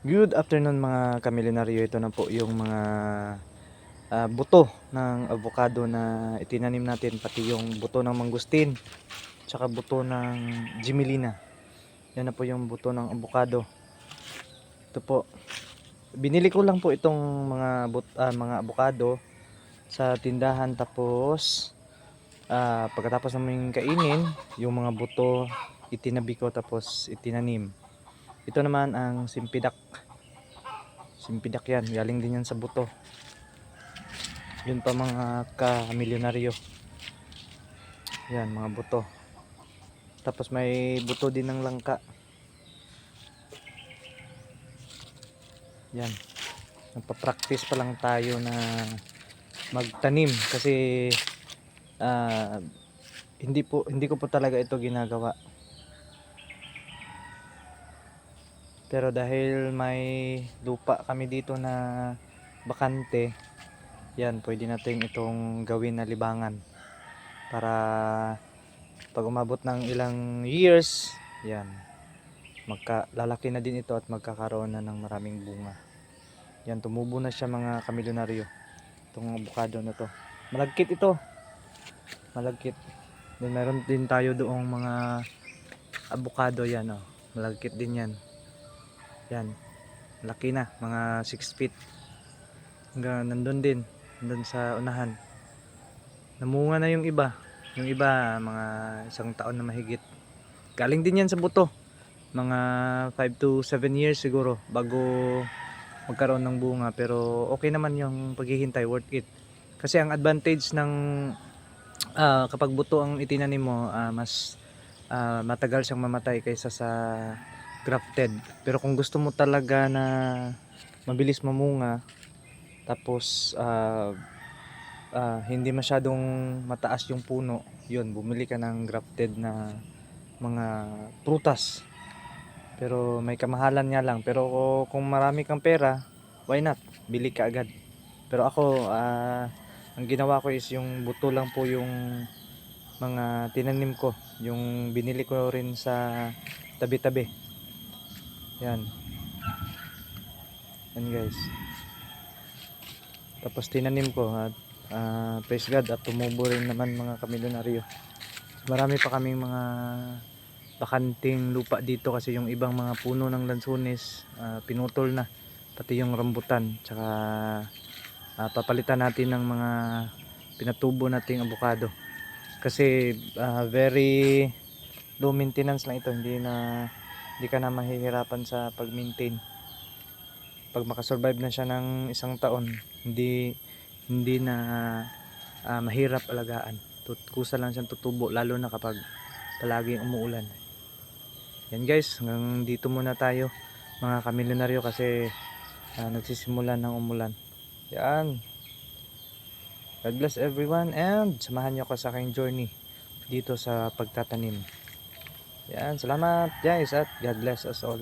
Good afternoon mga kamilyonaryo. Ito na po yung mga buto ng avocado na itinanim natin, pati yung buto ng mangustin, tsaka buto ng Gimelina. Yan na po yung buto ng avocado. Ito po. Binili ko lang po itong mga avocado sa tindahan, tapos pagkatapos namin kainin, yung mga buto itinabi ko tapos itinanim. Ito naman ang simpidak. Simpidak yan, galing din yan sa buto. Yun pa mga ka-milyonaryo. Yan, mga buto. Tapos may buto din ng langka. Yan. Nagpa-practice pa lang tayo na magtanim kasi ah, hindi ko po talaga ito ginagawa. Pero dahil may lupa kami dito na bakante, yan, pwede natin itong gawin na libangan para pag umabot ng ilang years, yan, lalaki na din ito at magkakaroon na ng maraming bunga. Yan, tumubo na siya mga kamilyonaryo, itong avocado na to. Malagkit ito, malagkit. Then meron din tayo doong mga avocado, yan oh, malagkit din yan. Yan, laki na, mga 6 feet hanggang nandun sa unahan. Namunga na yung iba mga isang taon na mahigit. Galing din yan sa buto, mga 5 to 7 years siguro bago magkaroon ng bunga. Pero okay naman yung paghihintay, worth it. Kasi ang advantage ng kapag buto ang itinanim mo, mas matagal siyang mamatay kaysa sa grafted. Pero kung gusto mo talaga na mabilis mamunga, tapos hindi masyadong mataas yung puno, yun, bumili ka ng grafted na mga prutas. Pero may kamahalan nga lang. Pero kung marami kang pera, why not? Bili ka agad. Pero ako, ang ginawa ko is yung buto lang po yung mga tinanim ko. Yung binili ko rin sa tabi-tabi. Yan. Yan guys. Tapos tinanim ko at praise God at tumubo rin naman mga kamilyonaryo. Marami pa kaming mga bakanting lupa dito kasi yung ibang mga puno ng lansones pinutol na, pati yung rambutan. Tsaka papalitan natin ng mga pinatubo nating avocado kasi very low maintenance lang ito. Hindi ka na mahihirapan sa pag-maintain. Pag makasurvive na siya ng isang taon, hindi na mahirap alagaan. Kusa lang siyang tutubo, lalo na kapag palaging umuulan. Yan guys, hanggang dito muna tayo mga kamilyonaryo kasi nagsisimula ng umulan. Yan, God bless everyone and samahan nyo ako sa aking journey dito sa pagtatanim. Yan, salamat guys at God bless us all.